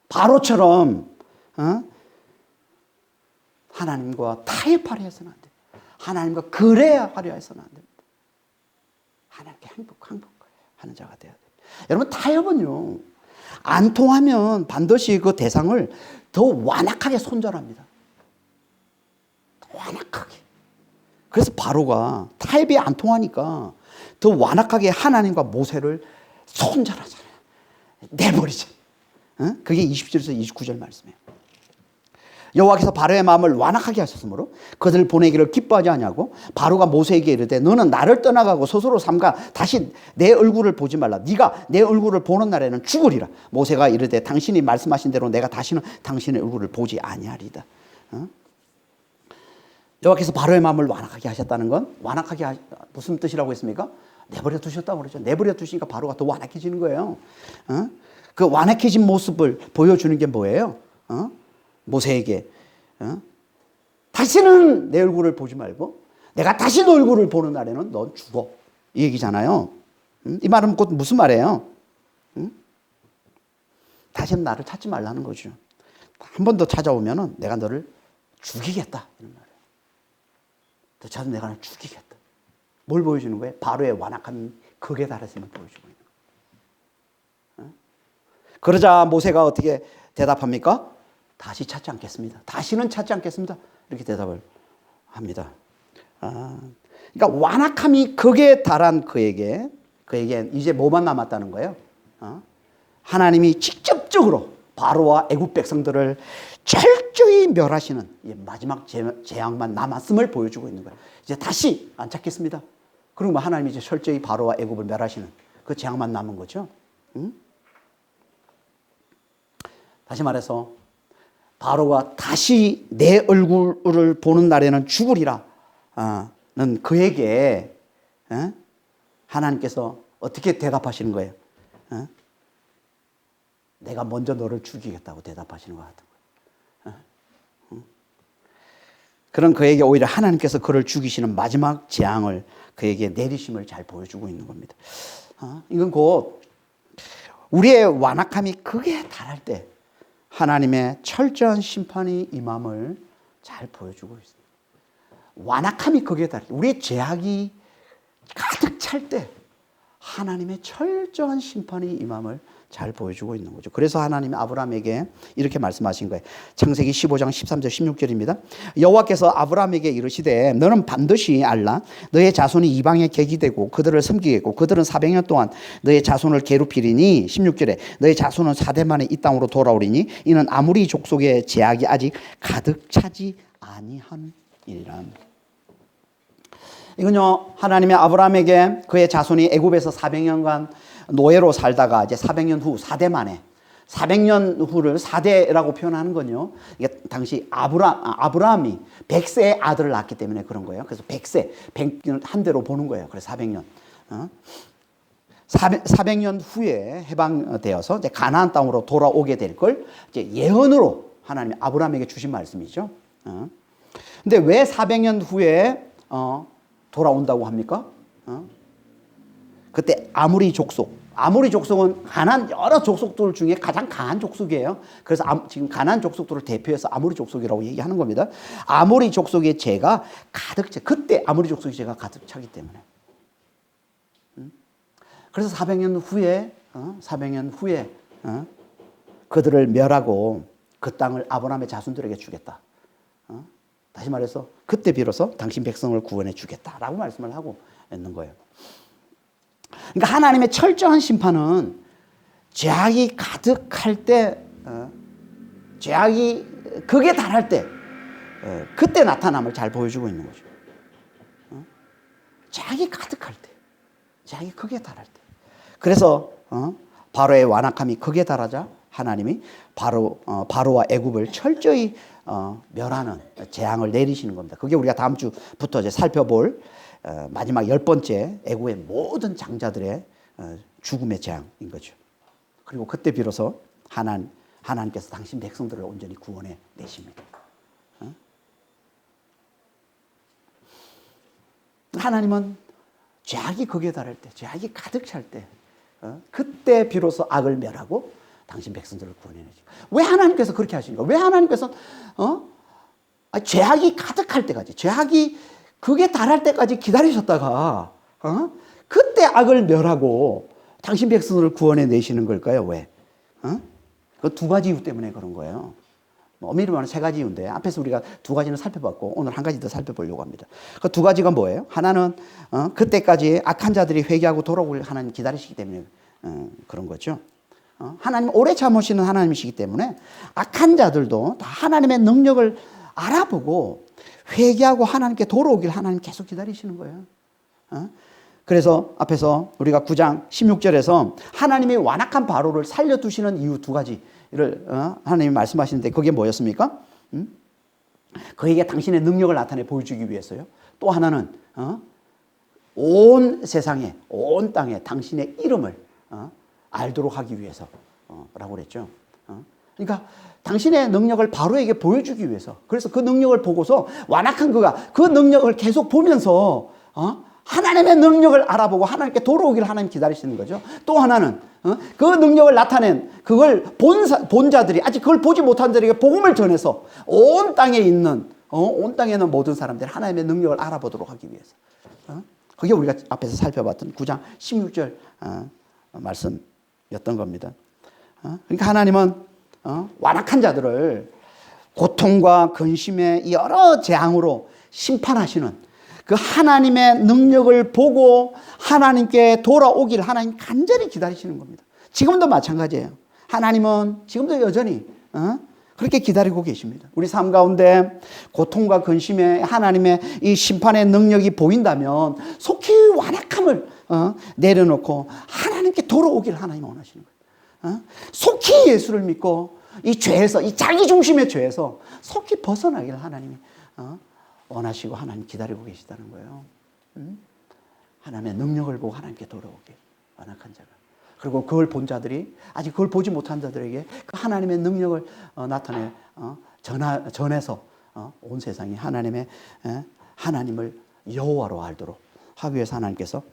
바로처럼 하나님과 타협하려 해서는 안 돼요. 하나님과 거래하려 해서는 안 됩니다. 하나님께 항복하는 자가 돼야 돼요. 여러분, 타협은요, 안 통하면 반드시 그 대상을 더 완악하게 손절합니다. 완악하게. 그래서 바로가 타협이 안 통하니까 더 완악하게 하나님과 모세를 손절하잖아요. 내버리죠. 그게 27절에서 29절 말씀이에요. 여호와께서 바로의 마음을 완악하게 하셨으므로 그들을 보내기를 기뻐하지 아니하고 바로가 모세에게 이르되 너는 나를 떠나가고 스스로 삼가 다시 내 얼굴을 보지 말라. 네가 내 얼굴을 보는 날에는 죽으리라. 모세가 이르되 당신이 말씀하신 대로 내가 다시는 당신의 얼굴을 보지 아니하리다. 여호와께서 바로의 마음을 완악하게 하셨다는 건 완악하게 무슨 뜻이라고 했습니까? 내버려 두셨다고 그러죠. 내버려 두시니까 바로가 더 완악해지는 거예요. 그 완악해진 모습을 보여주는 게 뭐예요? 모세에게 다시는 내 얼굴을 보지 말고 내가 다시 너 얼굴을 보는 날에는 넌 죽어, 이 얘기잖아요. 이 말은 곧 무슨 말이에요? 다시는 나를 찾지 말라는 거죠. 한 번 더 찾아오면은 내가 너를 죽이겠다, 이런 말이에요. 너 찾으면 내가 너를 죽이겠다. 뭘 보여주는 거예요? 바로의 완악함이 극에 달했음을 보여주고 있는 거예요. 그러자 모세가 어떻게 대답합니까? 다시 찾지 않겠습니다. 다시는 찾지 않겠습니다. 이렇게 대답을 합니다. 그러니까 완악함이 극에 달한 그에게 이제 뭐만 남았다는 거예요? 하나님이 직접적으로 바로와 애굽 백성들을 철저히 멸하시는 마지막 재앙만 남았음을 보여주고 있는 거예요. 이제 다시 안 찾겠습니다. 그러면 하나님이 이제 철저히 바로와 애굽을 멸하시는 그 재앙만 남은 거죠. 다시 말해서 바로가 다시 내 얼굴을 보는 날에는 죽으리라 는 그에게 하나님께서 어떻게 대답하시는 거예요? 내가 먼저 너를 죽이겠다고 대답하시는 것 같은 거예요. 그런 그에게 오히려 하나님께서 그를 죽이시는 마지막 재앙을 그에게 내리심을 잘 보여주고 있는 겁니다. 이건 곧 우리의 완악함이 극에 달할 때 하나님의 철저한 심판이 임함을 잘 보여주고 있습니다. 완악함이 극에 달할 때, 우리의 죄악이 가득 찰 때 하나님의 철저한 심판이 임함을 잘 보여주고 있는 거죠. 그래서 하나님이 아브라함에게 이렇게 말씀하신 거예요. 창세기 15장 13절 16절입니다. 여호와께서 아브라함에게 이르시되 너는 반드시 알라. 너의 자손이 이방에 객이 되고 그들을 섬기겠고 그들은 400년 동안 너의 자손을 괴롭히리니 16절에 너의 자손은 4대 만에 이 땅으로 돌아오리니 이는 아무리 족속의 제약이 아직 가득 차지 아니함이니라. 이건요, 하나님이 아브라함에게 그의 자손이 애굽에서 400년간 노예로 살다가 이제 400년 후 4대 만에 400년 후를 4대라고 표현하는 건요, 이게 당시 아브라함이 100세의 아들을 낳았기 때문에 그런 거예요. 그래서 100세, 100년 한 대로 보는 거예요. 그래서 400년. 400년 후에 해방되어서 이제 가나안 땅으로 돌아오게 될 걸 이제 예언으로 하나님이 아브라함에게 주신 말씀이죠. 근데 왜 400년 후에 돌아온다고 합니까? 그때 아모리 족속은 가나안 여러 족속들 중에 가장 강한 족속이에요. 그래서 지금 가나안 족속들을 대표해서 아모리 족속이라고 얘기하는 겁니다. 아모리 족속의 죄가 그때 아모리 족속의 죄가 가득 차기 때문에. 그래서 400년 후에 그들을 멸하고 그 땅을 아브라함의 자손들에게 주겠다. 다시 말해서 그때 비로소 당신 백성을 구원해 주겠다라고 말씀을 하고 있는 거예요. 그러니까 하나님의 철저한 심판은 죄악이 가득할 때, 죄악이 극에 달할 때, 그때 나타남을 잘 보여주고 있는 거죠. 죄악이 가득할 때, 죄악이 극에 달할 때. 그래서 바로의 완악함이 극에 달하자 하나님이 바로와 애굽을 철저히 멸하는 재앙을 내리시는 겁니다. 그게 우리가 다음 주부터 이제 살펴볼 마지막 10번째 애굽의 모든 장자들의 죽음의 재앙인 거죠. 그리고 그때 비로소 하나님께서 당신 백성들을 온전히 구원해 내십니다. 하나님은 죄악이 극에 달할 때, 죄악이 가득 찰 때, 그때 비로소 악을 멸하고 당신 백성들을 구원해내지. 왜 하나님께서 그렇게 하십니까? 왜 하나님께서 죄악이 가득할 때까지, 죄악이 극에 달할 때까지 기다리셨다가 그때 악을 멸하고 당신 백성들을 구원해내시는 걸까요? 왜? 그 두 가지 이유 때문에 그런 거예요. 엄밀히 말하면 세 가지 이유인데 앞에서 우리가 두 가지는 살펴봤고 오늘 한 가지 더 살펴보려고 합니다. 그 두 가지가 뭐예요? 하나는 그때까지 악한 자들이 회개하고 돌아오길 하나님 기다리시기 때문에 그런 거죠. 하나님 오래 참으시는 하나님이시기 때문에 악한 자들도 다 하나님의 능력을 알아보고 회개하고 하나님께 돌아오길 하나님 계속 기다리시는 거예요. 그래서 앞에서 우리가 9장 16절에서 하나님이 완악한 바로를 살려두시는 이유 두 가지를 하나님이 말씀하시는데 그게 뭐였습니까? 그에게 당신의 능력을 나타내 보여주기 위해서요. 또 하나는 온 세상에 온 땅에 당신의 이름을 알도록 하기 위해서라고 그랬죠. 그러니까 당신의 능력을 바로에게 보여주기 위해서. 그래서 그 능력을 보고서 완악한 그가 그 능력을 계속 보면서 하나님의 능력을 알아보고 하나님께 돌아오기를 하나님 기다리시는 거죠. 또 하나는 그 능력을 나타낸 그걸 본 자들이 아직 그걸 보지 못한 자들에게 복음을 전해서 온 땅에 있는 모든 사람들이 하나님의 능력을 알아보도록 하기 위해서. 그게 우리가 앞에서 살펴봤던 9장 16절 말씀이었던 겁니다. 그러니까 하나님은 완악한 자들을 고통과 근심의 여러 재앙으로 심판하시는 그 하나님의 능력을 보고 하나님께 돌아오길 하나님 간절히 기다리시는 겁니다. 지금도 마찬가지예요. 하나님은 지금도 여전히 그렇게 기다리고 계십니다. 우리 삶 가운데 고통과 근심에 하나님의 이 심판의 능력이 보인다면 속히 완악함을 내려놓고 하나님께 돌아오길 하나님 원하시는 거예요. 속히 예수를 믿고 이 죄에서, 이 자기 중심의 죄에서 속히 벗어나길 하나님이 원하시고 하나님 기다리고 계시다는 거예요. 하나님의 능력을 보고 하나님께 돌아오길 완악한 자가. 그리고 그걸 본 자들이 아직 그걸 보지 못한 자들에게 그 하나님의 능력을 나타내 전해서 온 세상이 하나님을 여호와로 알도록 하기 위해서 하나님께서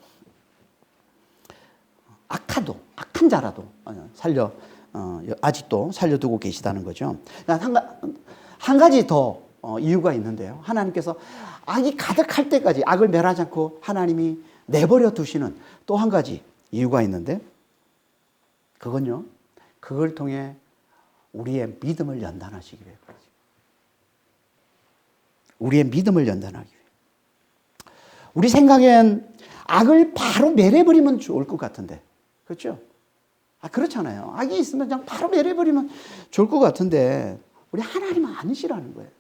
악한 자라도 아직도 살려두고 계시다는 거죠. 한 가지 더 이유가 있는데요. 하나님께서 악이 가득할 때까지 악을 멸하지 않고 하나님이 내버려 두시는 또 한 가지 이유가 있는데 그건요. 그걸 통해 우리의 믿음을 연단하시기 위해 그러죠. 우리의 믿음을 연단하기 위해. 우리 생각엔 악을 바로 멸해버리면 좋을 것 같은데, 그렇죠? 그렇잖아요. 악이 있으면 그냥 바로 멸해버리면 좋을 것 같은데, 우리 하나님은 아니시라는 거예요.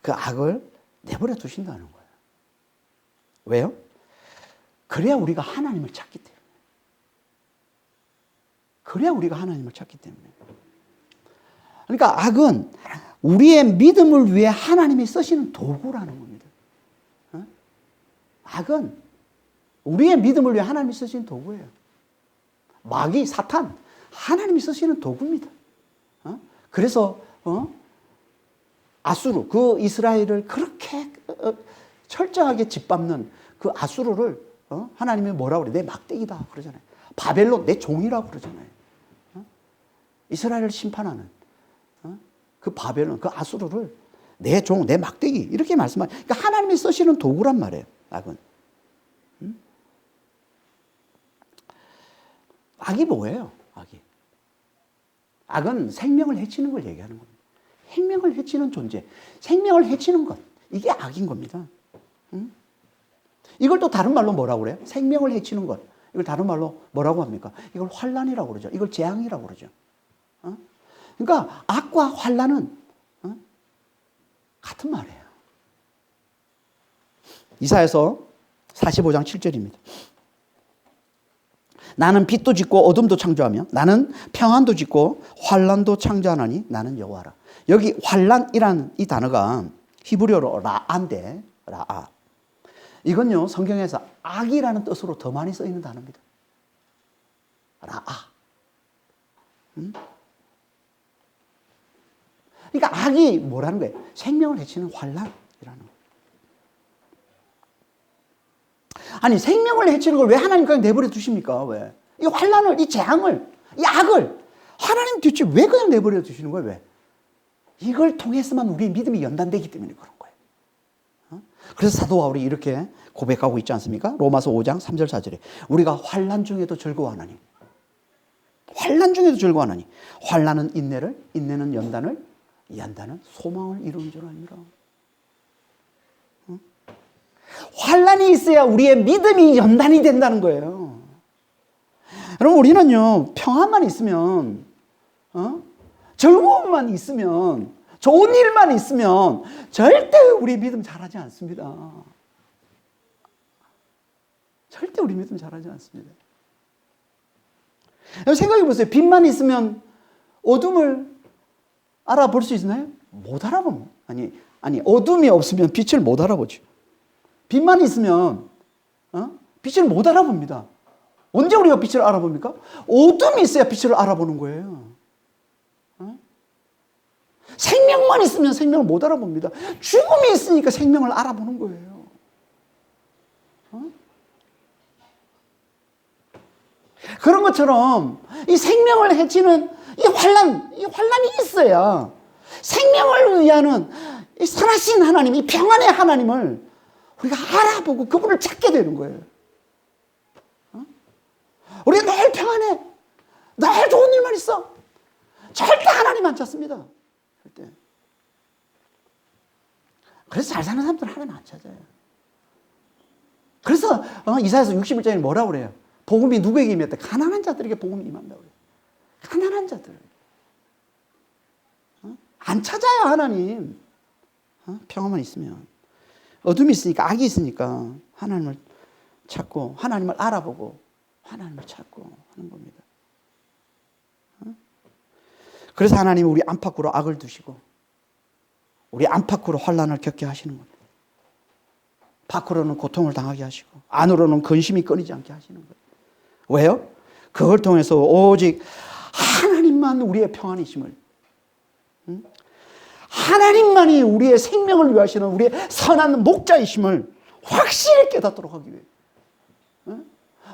그 악을 내버려 두신다는 거예요. 왜요? 그래야 우리가 하나님을 찾기 때문에. 그래야 우리가 하나님을 찾기 때문에. 그러니까 악은 우리의 믿음을 위해 하나님이 쓰시는 도구라는 겁니다. 악은 우리의 믿음을 위해 하나님이 쓰시는 도구예요. 마귀, 사탄, 하나님이 쓰시는 도구입니다. 그래서 아수르, 그 이스라엘을 그렇게 철저하게 짓밟는 그 아수르를 하나님이 뭐라고 그래요? 내 막대기다 그러잖아요. 바벨론 내 종이라고 그러잖아요. 이스라엘을 심판하는 그 바벨론, 그 아수르를 내 종, 내 막대기 이렇게 말씀하죠. 그러니까 하나님이 쓰시는 도구란 말이에요. 악은. 악이 뭐예요? 악이. 악은 생명을 해치는 걸 얘기하는 겁니다. 생명을 해치는 존재, 생명을 해치는 것, 이게 악인 겁니다. 이걸 또 다른 말로 뭐라고 그래요? 생명을 해치는 것. 이걸 다른 말로 뭐라고 합니까? 이걸 환난이라고 그러죠. 이걸 재앙이라고 그러죠. 그러니까 악과 환난은 같은 말이에요. 이사야서 45장 7절입니다. 나는 빛도 짓고 어둠도 창조하며 나는 평안도 짓고 환난도 창조하나니 나는 여호와라. 여기 환난이라는 이 단어가 히브리어로 라아인데, 라아. 이건요, 성경에서 악이라는 뜻으로 더 많이 쓰이는 단어입니다. 라아. 그러니까 악이 뭐라는 거예요? 생명을 해치는 환난이라는 거예요. 아니, 생명을 해치는 걸 왜 하나님 그냥 내버려 두십니까? 왜? 이 환난을, 이 재앙을, 이 악을 하나님 대체 왜 그냥 내버려 두시는 거예요? 왜? 이걸 통해서만 우리의 믿음이 연단되기 때문에 그런 거예요. 그래서 사도 바울이 이렇게 고백하고 있지 않습니까? 로마서 5장 3절 4절에 우리가 환난 중에도 즐거워하나니, 환난 중에도 즐거워하나니 환난은 인내를, 인내는 연단을, 연단은 소망을 이루는 줄 아니라. 환난이 있어야 우리의 믿음이 연단이 된다는 거예요. 여러분, 우리는요, 평안만 있으면, 즐거움만 있으면, 좋은 일만 있으면 절대 우리 믿음 잘하지 않습니다. 절대 우리 믿음 잘하지 않습니다. 생각해 보세요. 빛만 있으면 어둠을 알아볼 수 있나요? 못 알아봅니다. 아니, 어둠이 없으면 빛을 못 알아보죠. 빛만 있으면 빛을 못 알아봅니다. 언제 우리가 빛을 알아봅니까? 어둠이 있어야 빛을 알아보는 거예요. 생명만 있으면 생명을 못 알아봅니다. 죽음이 있으니까 생명을 알아보는 거예요. 그런 것처럼 이 생명을 해치는 이 환난이 있어야 생명을 위하는 이 선하신 하나님, 이 평안의 하나님을 우리가 알아보고 그분을 찾게 되는 거예요. 우리가 늘 평안해. 늘 좋은 일만 있어. 절대 하나님 안 찾습니다. 절대. 그래서 잘 사는 사람들은 하나님 안 찾아요. 그래서 이사야서 61장에 뭐라고 그래요? 복음이 누구에게 임했다? 가난한 자들에게 복음이 임한다고 그래요. 가난한 자들. 안 찾아요, 하나님. 평안만 있으면. 어둠이 있으니까, 악이 있으니까 하나님을 찾고 하나님을 알아보고 하나님을 찾고 하는 겁니다. 그래서 하나님이 우리 안팎으로 악을 두시고 우리 안팎으로 환난을 겪게 하시는 겁니다. 밖으로는 고통을 당하게 하시고 안으로는 근심이 끊이지 않게 하시는 거예요. 왜요? 그걸 통해서 오직 하나님만 우리의 평안이심을, 하나님만이 우리의 생명을 위하시는 우리의 선한 목자이심을 확실히 깨닫도록 하기 위해.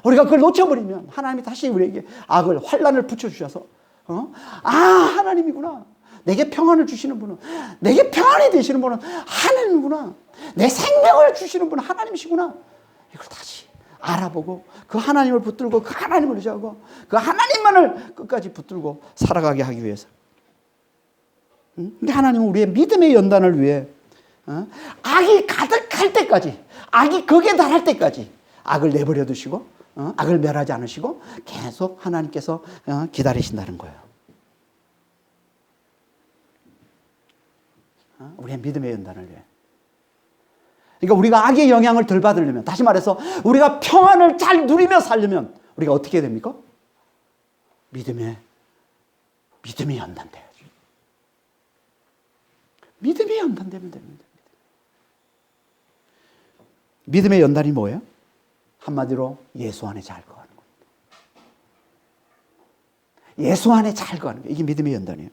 우리가 그걸 놓쳐버리면 하나님이 다시 우리에게 악을, 환난을 붙여주셔서 하나님이구나. 내게 평안을 주시는 분은, 내게 평안이 되시는 분은 하나님이구나. 내 생명을 주시는 분은 하나님이시구나. 이걸 다시 알아보고 그 하나님을 붙들고 그 하나님을 의지하고 그 하나님만을 끝까지 붙들고 살아가게 하기 위해서. 근데 하나님은 우리의 믿음의 연단을 위해 악이 가득할 때까지, 악이 극에 달할 때까지 악을 내버려 두시고 악을 멸하지 않으시고 계속 하나님께서 기다리신다는 거예요. 우리의 믿음의 연단을 위해. 그러니까 우리가 악의 영향을 덜 받으려면, 다시 말해서 우리가 평안을 잘 누리며 살려면 우리가 어떻게 해야 됩니까? 믿음이 연단돼야죠. 믿음이 연단되면 됩니다. 믿음의 연단이 뭐예요? 한마디로 예수 안에 잘 거하는 겁니다. 예수 안에 잘 거하는 거예요. 이게 믿음의 연단이에요.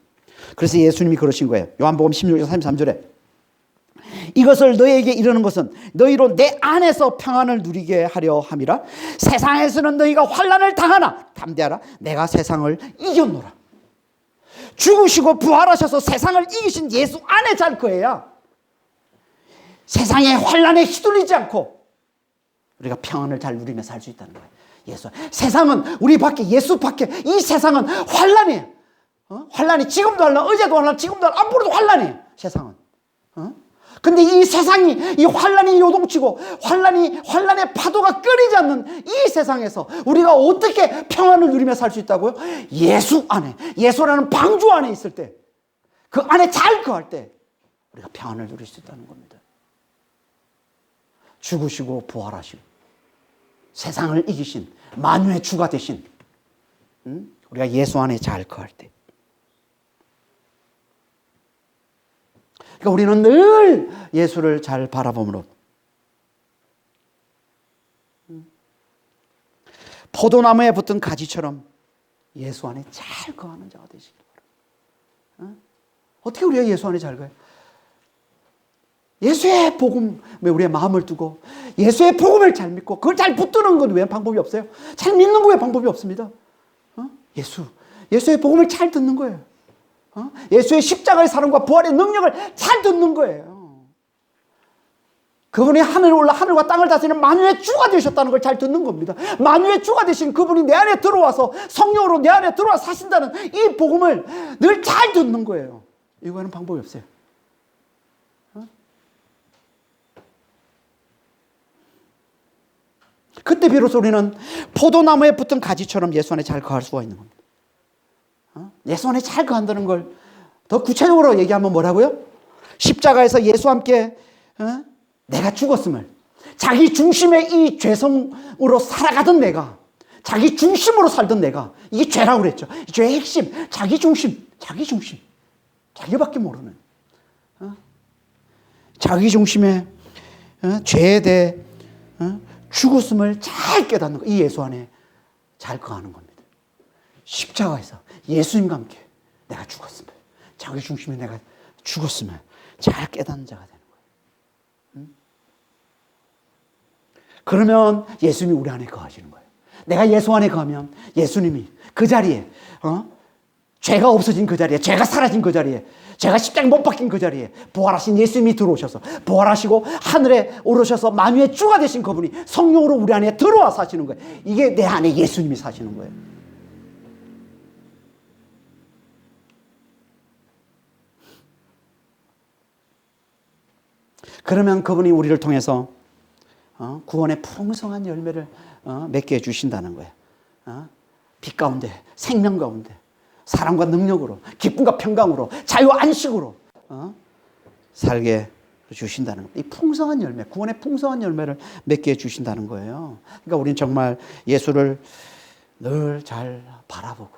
그래서 예수님이 그러신 거예요. 요한복음 16장 33절에 이것을 너희에게 이르는 것은 너희로 내 안에서 평안을 누리게 하려 함이라. 세상에서는 너희가 환난을 당하나 담대하라. 내가 세상을 이겼노라. 죽으시고 부활하셔서 세상을 이기신 예수 안에 잘 거예요. 세상의 환난에 휘둘리지 않고 우리가 평안을 잘 누리며 살 수 있다는 거예요. 예수. 세상은 우리 밖에, 예수 밖에, 이 세상은 환난이에요. 환난이 지금도 환난, 어제도 환난, 지금도 환난, 앞으로도 환난이에요. 세상은. 근데 이 세상이, 이 환난이 요동치고 환난의 파도가 끊이지 않는 이 세상에서 우리가 어떻게 평안을 누리며 살 수 있다고요? 예수 안에, 예수라는 방주 안에 있을 때, 그 안에 잘 거할 때 우리가 평안을 누릴 수 있다는 겁니다. 죽으시고 부활하시고 세상을 이기신 만유의 주가 되신 우리가 예수 안에 잘 거할 때, 그러니까 우리는 늘 예수를 잘 바라봄으로 포도나무에 붙은 가지처럼 예수 안에 잘 거하는 자가 되시길 바랍니다. 어떻게 우리가 예수 안에 잘 거해요? 예수의 복음에 우리의 마음을 두고 예수의 복음을 잘 믿고 그걸 잘 붙드는 건 왜 방법이 없어요? 잘 믿는 거에 방법이 없습니다. 예수의 복음을 잘 듣는 거예요. 예수의 십자가의 사랑과 부활의 능력을 잘 듣는 거예요. 그분이 하늘에 올라 하늘과 땅을 다스리는 만유의 주가 되셨다는 걸 잘 듣는 겁니다. 만유의 주가 되신 그분이 내 안에 들어와서 성령으로 내 안에 들어와 사신다는 이 복음을 늘 잘 듣는 거예요. 이거는 방법이 없어요. 그때 비로소 우리는 포도나무에 붙은 가지처럼 예수 안에 잘 거할 수가 있는 겁니다. 예수 안에 잘 거한다는 걸 더 구체적으로 얘기하면 뭐라고요? 십자가에서 예수와 함께 내가 죽었음을, 자기 중심의 이 죄성으로 살아가던 내가, 자기 중심으로 살던 내가, 이게 죄라고 그랬죠. 죄의 핵심, 자기 중심, 자기밖에 모르는 자기 중심의 죄에 대해 죽었음을 잘 깨닫는 거, 이 예수 안에 잘 거하는 겁니다. 십자가에서 예수님과 함께 내가 죽었음을, 자기 중심에 내가 죽었음을 잘 깨닫는 자가 되는 거예요. 그러면 예수님이 우리 안에 거하시는 거예요. 내가 예수 안에 거하면 예수님이 그 자리에, 죄가 없어진 그 자리에, 죄가 사라진 그 자리에, 죄가 십자가에 못 박힌 그 자리에 부활하신 예수님이 들어오셔서, 부활하시고 하늘에 오르셔서 만유의 주가 되신 그분이 성령으로 우리 안에 들어와 사시는 거예요. 이게 내 안에 예수님이 사시는 거예요. 그러면 그분이 우리를 통해서 구원의 풍성한 열매를 맺게 해주신다는 거예요. 빛 가운데, 생명 가운데, 사랑과 능력으로, 기쁨과 평강으로, 자유와 안식으로 살게 주신다는 겁니다. 이 풍성한 열매, 구원의 풍성한 열매를 맺게 해주신다는 거예요. 그러니까 우리는 정말 예수를 늘 잘 바라보고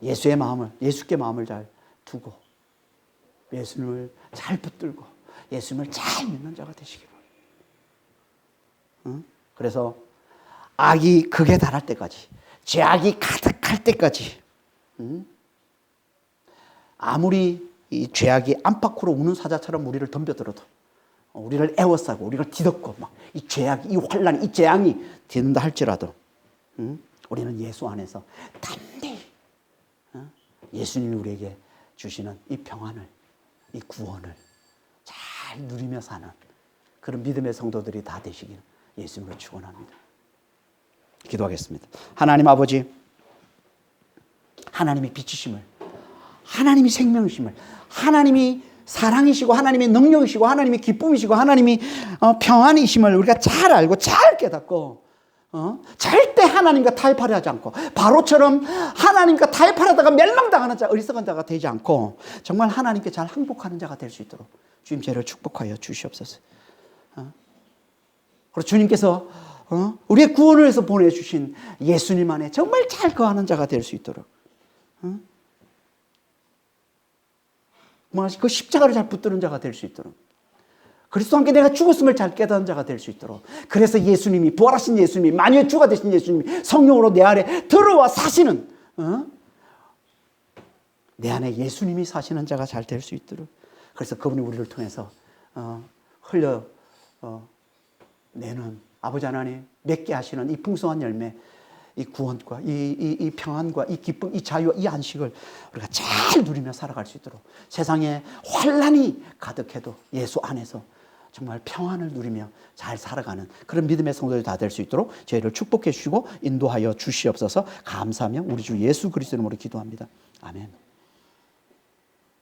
예수의 마음을, 예수께 마음을 잘 두고 예수님을 잘 붙들고 예수님을 잘 믿는 자가 되시기 바랍니다. 그래서 악이 극에 달할 때까지, 죄악이 가득할 때까지, 아무리 이 죄악이 안팎으로 우는 사자처럼 우리를 덤벼들어도, 우리를 애워싸고 우리를 뒤덮고 막 이 죄악이, 이 환란이, 이 재앙이 뒤는다 할지라도 우리는 예수 안에서 담대히 예수님이 우리에게 주시는 이 평안을, 이 구원을 잘 누리며 사는 그런 믿음의 성도들이 다 되시기를 예수님으로 축원합니다. 기도하겠습니다. 하나님 아버지, 하나님의 빛이심을, 하나님이 생명이심을, 하나님이 사랑이시고 하나님의 능력이시고 하나님의 기쁨이시고 하나님이 평안이심을 우리가 잘 알고 잘 깨닫고 절대 하나님과 타협하려 하지 않고 바로처럼 하나님과 타협하려다가 멸망당하는 자, 어리석은 자가 되지 않고 정말 하나님께 잘 항복하는 자가 될 수 있도록 주님 저희를 축복하여 주시옵소서. 그리고 주님께서 우리의 구원을 위해서 보내주신 예수님 안에 정말 잘 거하는 자가 될 수 있도록 그 십자가를 잘 붙드는 자가 될 수 있도록 그리스도와 함께 내가 죽었음을 잘 깨닫는 자가 될 수 있도록 그래서 예수님이 부활하신 예수님이 만유의 주가 되신 예수님이 성령으로 내 안에 들어와 사시는 내 안에 예수님이 사시는 자가 잘 될 수 있도록 그래서 그분이 우리를 통해서 흘려 내는 아버지 하나님 맺게 하시는 이 풍성한 열매 이 구원과 이 평안과 이 기쁨, 이 자유와 이 안식을 우리가 잘 누리며 살아갈 수 있도록 세상에 환란이 가득해도 예수 안에서 정말 평안을 누리며 잘 살아가는 그런 믿음의 성도들이 다 될 수 있도록 저희를 축복해 주시고 인도하여 주시옵소서. 감사하며 우리 주 예수 그리스도 이름으로 기도합니다. 아멘.